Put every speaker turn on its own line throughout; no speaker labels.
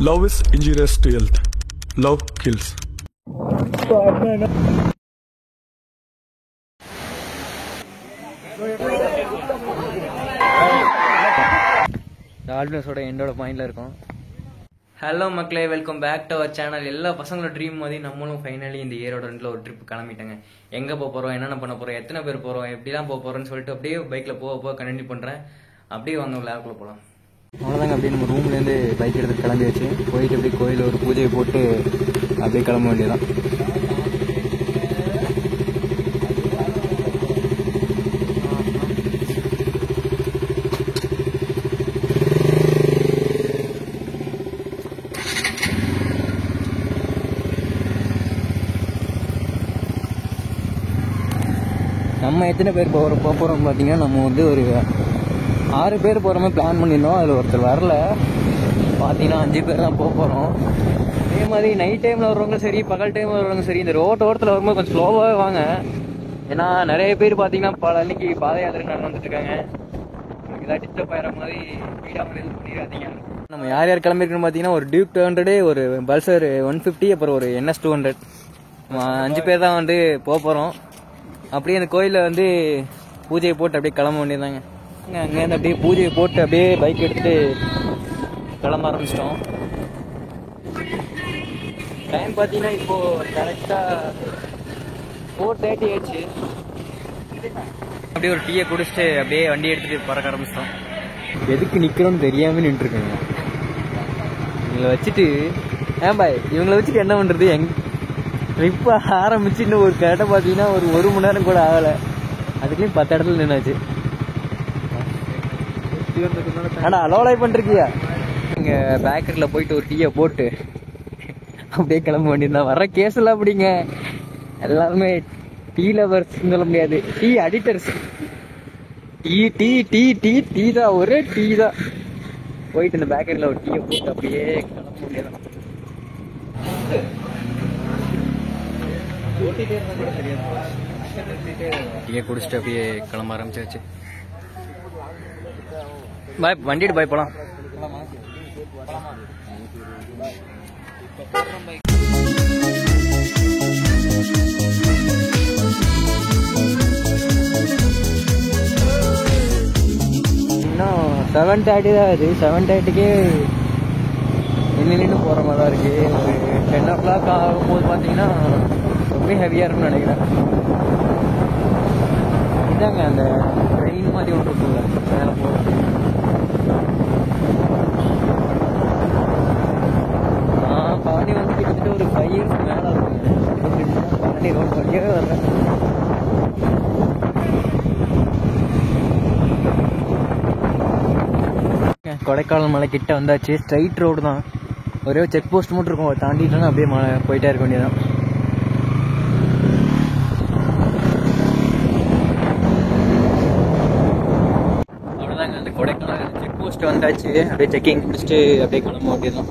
Love is injurious to health. Love kills.
ஆல்பினஸோட என்னோட பாயிண்ட்ல இருக்கும். ஹலோ மக்களே, welcome back to our channel. எல்லா பசங்களோட ட்ரீம் மாதிரி நம்மளும் ஃபைனலி இந்த இயரோட ரெண்டில் ஒரு ட்ரிப் கிளம்பிட்டேங்க. எங்கே போக போகிறோம், என்னென்ன பண்ண போகிறோம், எத்தனை பேர் போகிறோம், எப்படிலாம் போக போகிறோன்னு சொல்லிட்டு அப்படியே பைக்கில் போக கண்டினியூ பண்ணுறேன். அப்படியே வாங்க விளையாடுக்குள்ள போகலாம். அவ்வளோதாங்க. அப்படியே நம்ம ரூம்லேருந்து பைக் எடுத்து கிளம்பி வச்சு போயிட்டு அப்படியே கோயிலில் ஒரு பூஜையை போட்டு அப்படியே கிளம்ப வேண்டியதான். நம்ம எத்தனை பேர் போகிறோம் பார்த்தீங்கன்னா, நம்ம வந்து ஒரு 6 பேர் போகிற மாதிரி பிளான் பண்ணியிருந்தோம். அதில் ஒருத்தர் வரல. பார்த்தீங்கன்னா 5 பேர் தான் போகிறோம். அதே மாதிரி நைட் டைமில் வர்றவங்க சரி, பகல் டைமில் வர்றவங்க சரி, இந்த ஓரத்தில் வரும்போது கொஞ்சம் ஸ்லோவாகவே வாங்க. ஏன்னா நிறைய பேர் பார்த்தீங்கன்னா பல அன்னைக்கு பாத யாத்திரை நடந்துட்டு இருக்காங்க. ஏதாவது டிஸ்டர்ப் ஆகிற மாதிரி ஸ்பீடாக இது பண்ணிடாதீங்க. நம்ம யார் யார் கிளம்பிருக்கோன்னு பார்த்தீங்கன்னா, ஒரு டியூக் 200, ஒரு பல்சர் 150, அப்புறம் ஒரு NS 200. 5 பேர் தான் வந்து போகிறோம். அப்படியே அந்த கோயிலில் வந்து பூஜையை போட்டு அப்படியே கிளம்ப வேண்டியதாங்க. அங்கேருந்து அப்படியே பூஜையை போட்டு அப்படியே பைக் எடுத்துகிட்டு கிளம்ப ஆரம்பிச்சிட்டோம். டைம் பார்த்தீங்கன்னா இப்போது கரெக்டாக 4:30 ஆயிடுச்சு. அப்படியே ஒரு டீயை குடிச்சிட்டு அப்படியே வண்டி எடுத்துகிட்டு பறக்க ஆரம்பிச்சிட்டோம். எதுக்கு நிற்கிறோன்னு தெரியாமல் நின்றுருக்கேங்க. இவங்களை வச்சுட்டு பாய் இவங்களை வச்சுட்டு என்ன பண்ணுறது? ட்ரிப் ஆரம்பிச்சு இன்னும் ஒரு கரெக்டாக பார்த்தீங்கன்னா ஒரு மணி நேரம் கூட ஆகலை. அதுக்குள்ளேயும் 10 இடத்துல நின்னாச்சு. ஆனால் அலோலாய் பண்ணிருக்கியா? இங்கே பேக்கரியில் போயிட்டு ஒரு டீயை போட்டு அப்படியே கிளம்ப வேண்டியதுதான். வர கேஸ் எல்லாம் அப்படிங்க. எல்லாருமே டீ லவர்ஸ் சொல்ல முடியாது, tea அடிக்டர்ஸ். Tea tea tea tea tea தான், ஒரே டீ தான். போயிட்டு இந்த பேக்கரியில் ஒரு டீயை போட்டு அப்படியே கிளம்ப வேண்டியதான். டீயை குடிச்சிட்டு அப்படியே கிளம்ப ஆரம்பிச்சாச்சு. பாய், வண்டிட்டு பாய் போலாம். இன்னும் 7:30 தான். அது 7:30க்கே நின்று போகிற மாதிரி தான் இருக்கு. ஒரு 10 o'clock ஆகும்போது பார்த்தீங்கன்னா ரொம்ப ஹெவியாக இருக்குன்னு நினைக்கிறேன். இதாங்க அந்த ட்ரெயின் மாதிரி ஒன்று இருக்குல்ல, மேலே போகிறது. பழனி வந்து கிட்டத்தட்ட ஒரு 5 years மேலே இருக்குங்க. பழனி ரோட் வழியாகவே வர்றேன். கொடைக்கானல் மலை கிட்ட வந்தாச்சு. ஸ்ட்ரைட் ரோடு தான், ஒரே செக் போஸ்ட் மட்டும் இருக்கும். தாண்டிட்டோன்னா அப்படியே மலை போயிட்டே இருக்க வேண்டியதான். அவ்வளோதாங்க, அந்த கொடைக்கானல் செக் போஸ்ட் வந்தாச்சு. அப்படியே செக்கிங் முடிச்சுட்டு அப்படியே கிளம்ப வேண்டியதான்.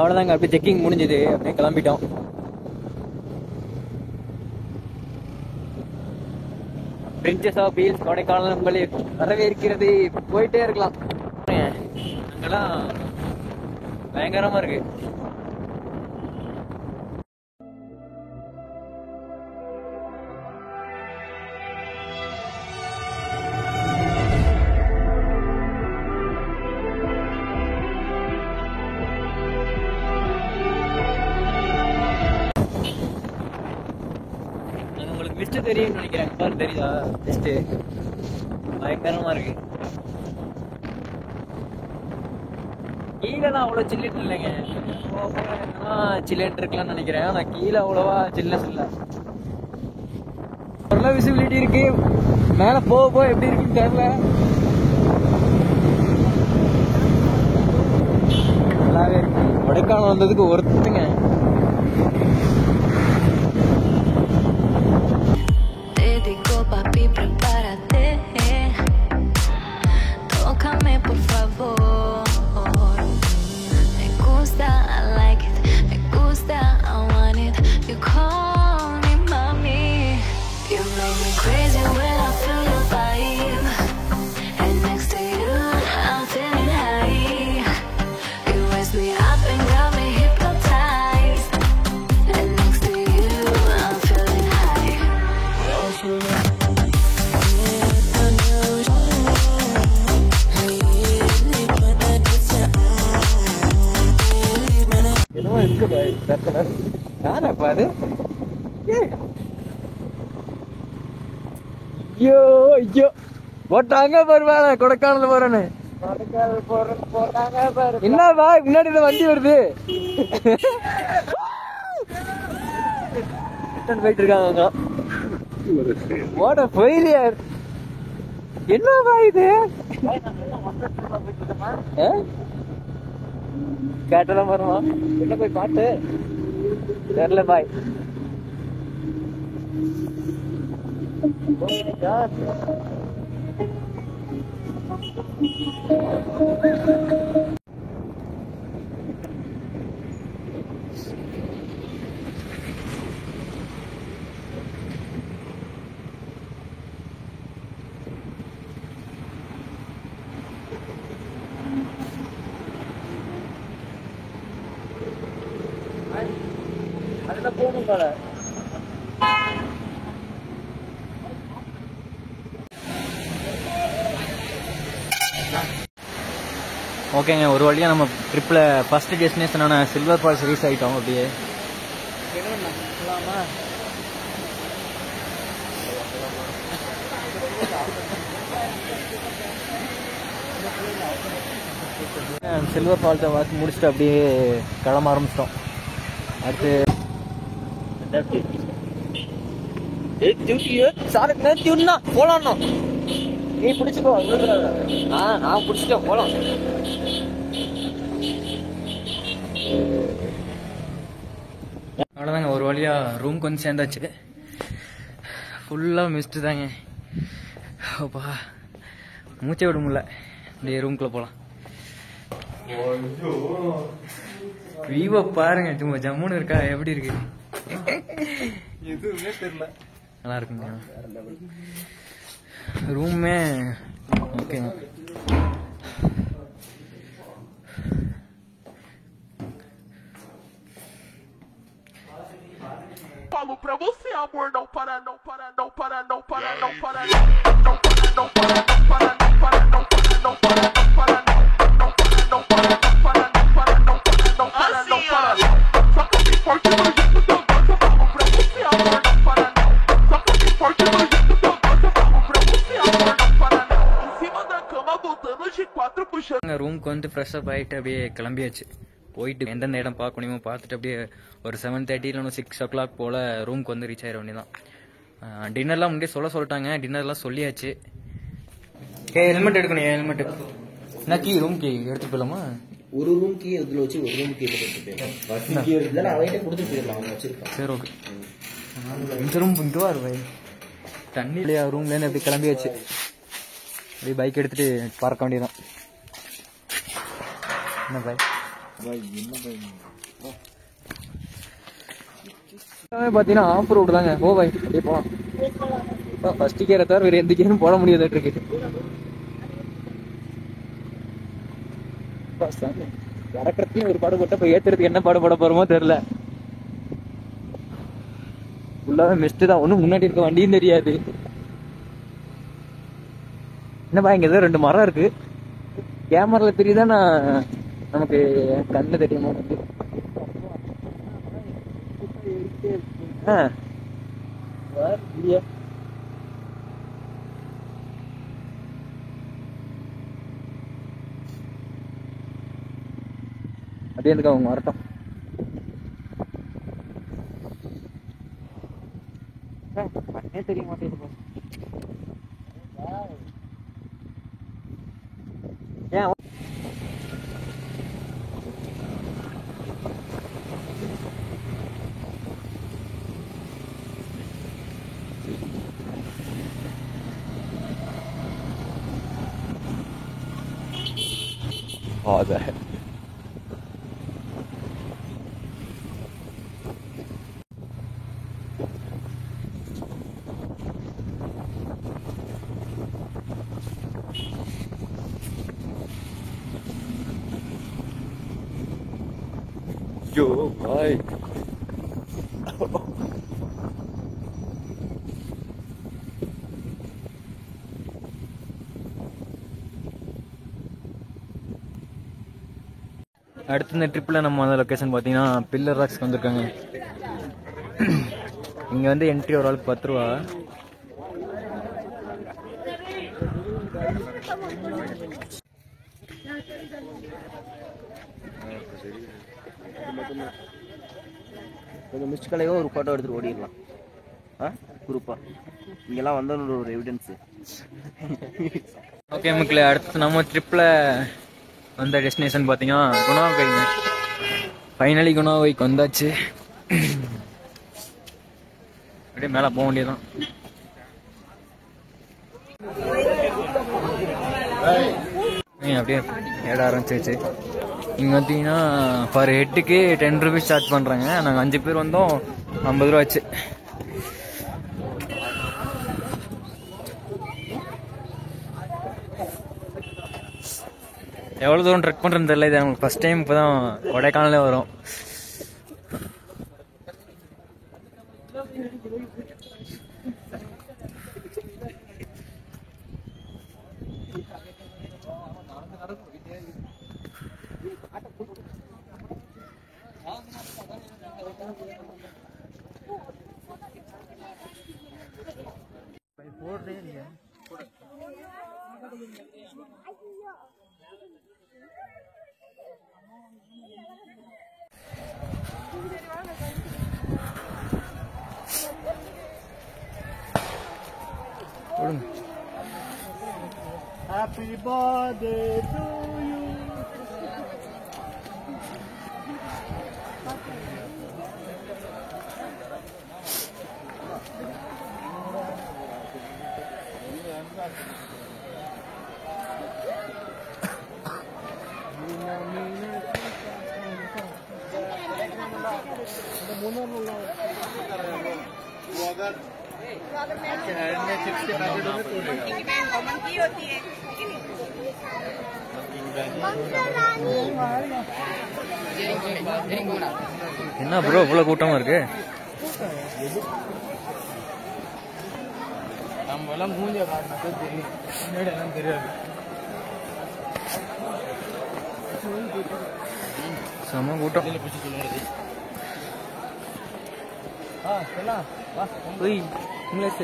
அவ்வளோதாங்க, அப்படியே செக்கிங் முடிஞ்சது. அப்படியே கிளம்பிட்டோம். பிரின்சஸ் ஆஃப் ஹில்ஸ் கொடைக்கானல் உங்களை வரவேற்கிறது. போயிட்டே இருக்கலாம். அங்கெல்லாம் பயங்கரமா இருக்கு. மிஸ்ட் தெரியும் நினைக்கிறேன். பாரு, தெரியுதா மிஸ்ட்? பயங்கரமா இருக்கு. கீழே அவ்வளோ சில்லுன்னு இல்லைங்க. சில்லுன்னு இருக்கலாம்னு நினைக்கிறேன். ஆனா கீழே அவ்வளவா சில்னஸ் இல்லை. ஓரளவு விசிபிலிட்டி இருக்கு. மேல போக எப்படி இருக்குன்னு தெரியல. நல்லாவே இருக்கு. கொடைக்கானல் வந்ததுக்கு ஒருத்துங்க. யாரப்பா அது? ஐயோ ஐயோ போட்டாங்க பாருவாங்க கொடைக்கானல் போறேன்னு. என்னப்பா முன்னாடி இந்த வண்டி வருது போயிட்டு இருக்காங்க. What failure. என்னப்பா இது? கேட்டதான் வருமா? என்ன போய் பாட்டு தெரியல பாய். அதுல போகணும் போல. ஓகேங்க, ஒரு வழியாக நம்ம ட்ரிப்பில் ஃபர்ஸ்ட் டெஸ்டினேஷனான சில்வர் ஃபால்ஸ் ரீச் ஆகிட்டோம். அப்படியே சில்வர் ஃபால்ஸை பார்த்து முடிச்சுட்டு அப்படியே கிளம்ப ஆரம்பிச்சிட்டோம். அடுத்து போலாம்ண்ணா. நீ பிடிச்சிக்கோ. நான் பிடிச்சிட்டேன், போலாம். அவ்வளோதாங்க, ஒரு வழியா ரூம் கொஞ்சம் சேர்ந்தாச்சு. ஃபுல்லாக மிஸ்ட்டு தாங்க. அப்பா மூச்சை விட முடியல. அப்படியே ரூம்குள்ளே போகலாம். வியூவை பாருங்க, சும்மா ஜம்முன்னு இருக்கா? எப்படி இருக்கு? எதுவுமே தெரியல. நல்லா இருக்குங்க ரூமே. ஓகேங்க.
Falo pra você, amor, não para, não para, não para, não para, não para, não para, não para, não para, não para, não para, não para, não para, não para, não para, não para, não para, não para, não para. Só que eu forte no jeito que eu gosto, eu falo pra você, amor, não para, não. Só que eu forte no jeito que eu gosto, eu falo pra você, amor, não para, não. Em cima da cama, voltando de quatro, puxando.
ரூம்க்கு வந்து fresh up ஆகிட்டு அப்படியே கிளம்பியாச்சு. போயிட்டு எந்தெந்த இடம் பார்க்கணுமோ பார்த்துட்டு அப்படியே ஒரு 7:30 இல்லைன்னா 6 o'clock போல் ரூமுக்கு வந்து ரீச் ஆகிட வேண்டியதான். டின்னர்லாம் முன்னாடியே சொல்லிட்டாங்க. டின்னர்லாம் சொல்லியாச்சு. ஹெல்மெட் எடுக்கணும். ஹெல்மெட் என்ன கீ? ரூம் கீ எடுத்து போயிடலாமா?
ஒரு ரூம் கீ இதில் வச்சு ஒரு ரூம் கீ எடுத்து போயிடலாம். அவங்ககிட்ட கொடுத்து போயிடலாம், அவங்க வச்சிருக்காங்க.
சரி, ஓகே. இந்த ரூம் இதுவாக இருக்கும். தண்ணி இல்லையா? ரூம்லேருந்து எப்படி கிளம்பியாச்சு. அப்படியே பைக் எடுத்துகிட்டு பார்க்க வேண்டியதான். என்ன பாய் பாத்தீங்கன்னா ஆஃப் ரோடு தாங்க. ஓ பாய் அப்படியே போலாம். ஃபர்ஸ்ட் கேரை தவிர வேற எந்த கேரும் போட முடியாத இருக்கு. இறக்கிறதையும் ஒரு பாடு போட்ட போய் ஏத்துறதுக்கு என்ன பாடு போட போறோமோ தெரியல. ஃபுல்லாவே மிஸ்ட் தான். ஒன்னும் முன்னாடி இருக்க வண்டியும் தெரியாது. என்னப்பா இங்க ஏதோ 2 மரம் இருக்கு. கேமரால தெரியுதா நான் நமக்கு கண்ணு தெரியுமா? அப்படியே இருக்கு அவங்க வரட்டும். பண்ணே தெரிய மாட்டேங்குது. ஏன் Oh, that. Yo, bye. அடுத்த இந்த ட்ரிப்பில் நம்ம அந்த லொக்கேஷன் பார்த்தீங்கன்னா பில்லர் ராக்ஸ்க்கு வந்திருக்காங்க. இங்கே வந்து என்ட்ரி ஒரு ஆளுக்கு 10 ரூபா.
கொஞ்சம் மிஸ்ட் கலையோ ஒரு ஃபோட்டோ எடுத்துட்டு ஓடிடலாம். குரூப்பா இங்கெல்லாம் வந்த ஒரு எவிடன்ஸு.
ஓகே மக்களே, அடுத்து நம்ம ட்ரிப்பில் வந்த டெஸ்டினேஷன் பார்த்தீங்கன்னா குணாவைங்க. ஃபைனலி குணாவைக்கு வந்தாச்சு. அப்படியே மேலே போக வேண்டியதுதான். அப்படியே ஏட ஆரம்பிச்சிருச்சு. இங்கே பார்த்தீங்கன்னா பர் ஹெட்டுக்கு 10 ரூபீஸ் சார்ஜ் பண்ணுறாங்க. நாங்கள் 5 பேர் வந்தோம், 50 ரூபா ஆச்சு. எவ்வளோ தூரம் ட்ரெக் பண்ணுறதுன்னு தெரியல. இது நமக்கு ஃபஸ்ட் டைம் இப்போ தான் கொடைக்கானலே வரும்.
Happy birthday to you.
என்ன ப்ரோ இவ்வளோ கூட்டமாக இருக்கு? நம்ம எல்லாம் மூஞ்ச தெரியும், தெரியாது. செம கூட்டம். இங்கிலீஷ்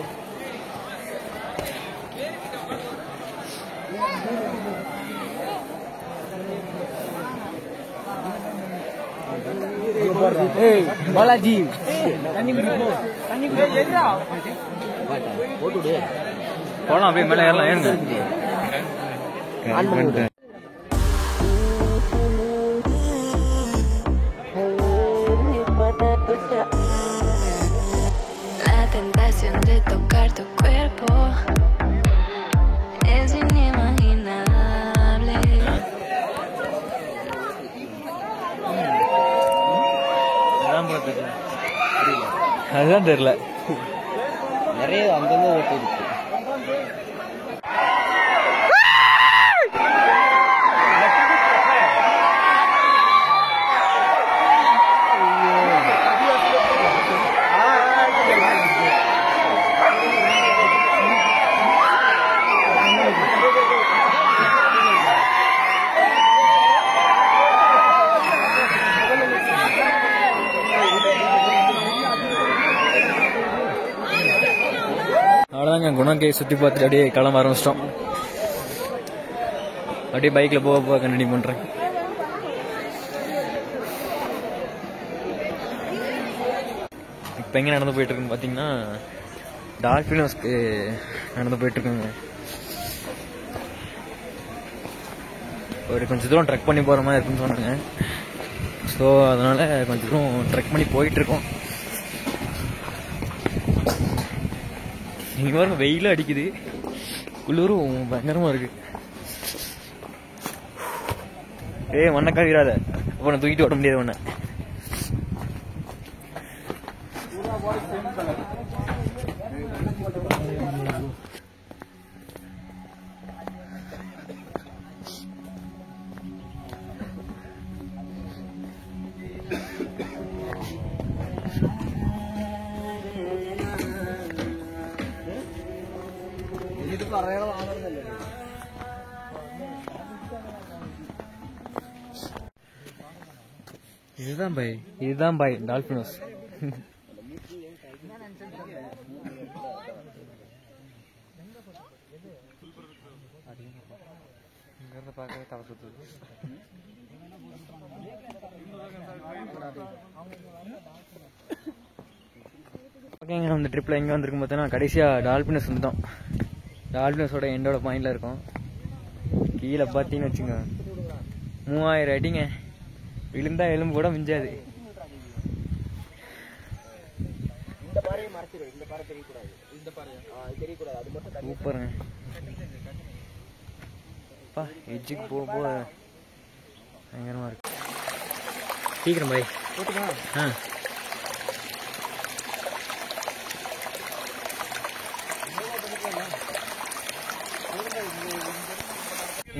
பாலாஜி போலாம், அப்படியே மேலே ஏறலாம். ஏறுங்க.
La tentación de tocar tu cuerpo es inimaginable.
அதுதான் தெரியல.
நிறைய அங்கங்க ஓட்டு இருக்கு.
அவ்வளோதாங்க, குணாக்கை சுற்றி பார்த்துட்டு அப்படியே கிளம்ப ஆரம்பிச்சிட்டோம். அப்படியே பைக்கில் போக போக கண்டினியூ பண்ணுறேன். இப்போ எங்கே நடந்து போயிட்டுருக்குன்னு பார்த்தீங்கன்னா டால்ஃபின் ஹவுஸ்க்கு நடந்து போயிட்டுருக்குங்க. ஒரு கொஞ்சம் தூரம் ட்ரெக் பண்ணி போகிற மாதிரி இருக்குன்னு சொன்னாங்க. ஸோ அதனால் கொஞ்சம் தூரம் ட்ரெக் பண்ணி போயிட்டுருக்கோம். இங்கே வரும் வெயிலும் அடிக்குது, குளிரும் பயங்கரமாக இருக்கு. ஒன்றை கவிராத, அப்போ நான் தூக்கிட்டு ஓட முடியாது ஒன்றை.
ഇത് പറയണതാണെന്നല്ലേ.
இதுதான் பாய் டால்பினோஸ். ஓகேங்க, அந்த ட்ரிப்பில் எங்கே வந்திருக்கும் பார்த்தோன்னா கடைசியாக டால்பினஸ் வந்துட்டோம். டால்பினஸோட எண்டோட பாயிண்டில் இருக்கும். கீழே பார்த்தீங்கன்னு வச்சுங்க 3000 அடிங்க. விழுந்தா எலும்பு கூட மிஞ்சாது. சூப்பருங்க. அப்பா எஜ்ஜுக்கு போக போக பயங்கரமாக இருக்கு. சீக்கிரம் பாய். ஆ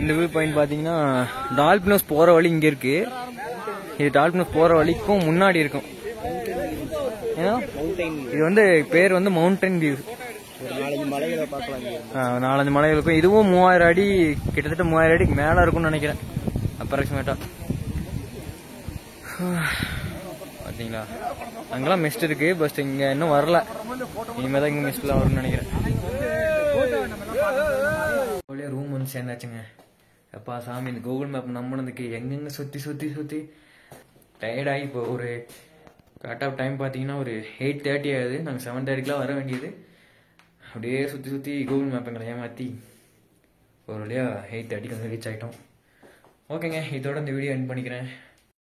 இந்த வியூ பாயிண்ட் பார்த்தீங்கன்னா டால்பினோஸ் போகிற வழி இங்கே இருக்கு. இது டால்பினோஸ் போகிற வழிக்கும் முன்னாடி இருக்கும். ஏன்னா இது வந்து பேர் வந்து மவுண்டன் வியூ.
4-5 மலைகளை பார்க்கலாம்.
4-5 மலைகள் இருக்கும். இதுவும் 3000 அடி, கிட்டத்தட்ட 3000 அடிக்கு மேலே இருக்கும்னு நினைக்கிறேன் அப்ராக்சிமேட்டா. பார்த்தீங்களா, அங்கெல்லாம் மிஸ்ட் இருக்கு. பட் இங்கே இன்னும் வரல. இனிமேல் தான் இங்கே மிஸ்ட்லாம் வரும்னு நினைக்கிறேன். ரூம் வந்து சேர்ந்தாச்சுங்க. அப்பா சாமி, இந்த கூகுள் மேப் நம்பினதுக்கு எங்கெங்க சுற்றி சுற்றி சுற்றி டயர்டாகி இப்போ ஒரு கட் ஆஃப் டைம் பார்த்தீங்கன்னா ஒரு 8:30 ஆகுது. நாங்கள் 7:30க்குலாம் வர வேண்டியது. அப்படியே சுற்றி சுற்றி கூகுள் மேப் எங்களை ஏமாற்றி ஒரு வழியாக 8:30க்கு வந்து ரீச் ஆகிட்டோம். ஓகேங்க, இதோட இந்த வீடியோ எண்ட் பண்ணிக்கிறேன்.